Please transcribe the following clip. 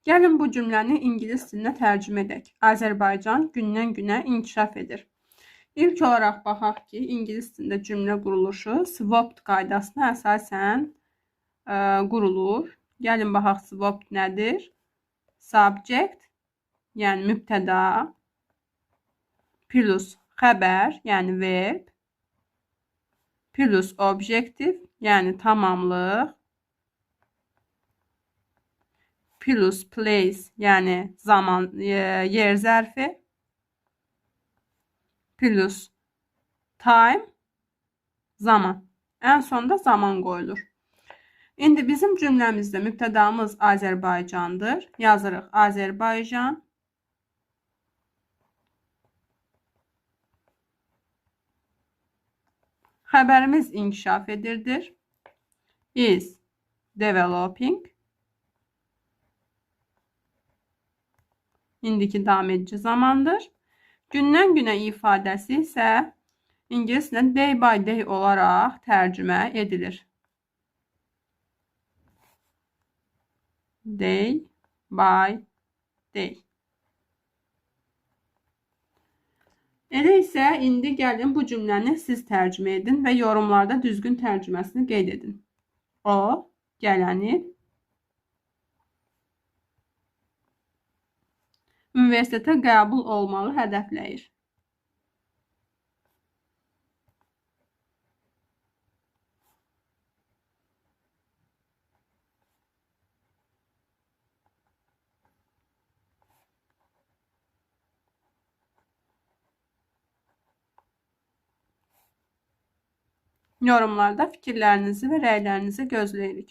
Gəlin bu cümləni ingilis dilinə tərcümə edək. Azərbaycan gündən-günə inkişaf edir. İlk olaraq baxaq ki, ingilis dilində cümlə quruluşu swapped qaydasına əsasən qurulur. Gəlin baxaq swapped nədir? Subject, yəni mübtəda, plus xəbər, yəni verb, plus objektiv, yəni tamamlıq, plus place, yəni zaman, yer zərfi, plus time, zaman. Ən sonda zaman qoyulur. İndi bizim cümləmizdə mübtədamız Azərbaycandır. Yazırıq Azərbaycan. Xəbərimiz inkişaf edirdir. Is developing. İndiki davam edici zamandır. Gündən günə ifadəsi isə ingilis dilində day by day olaraq tərcümə edilir. Day by day. Elə isə indi gəlin bu cümləni siz tərcümə edin və yorumlarda düzgün tərcüməsini qeyd edin. O gələni universitetə qəbul olmağı hədəfləyir. Yorumlarda fikirlərinizi və rəylərinizi gözləyirik.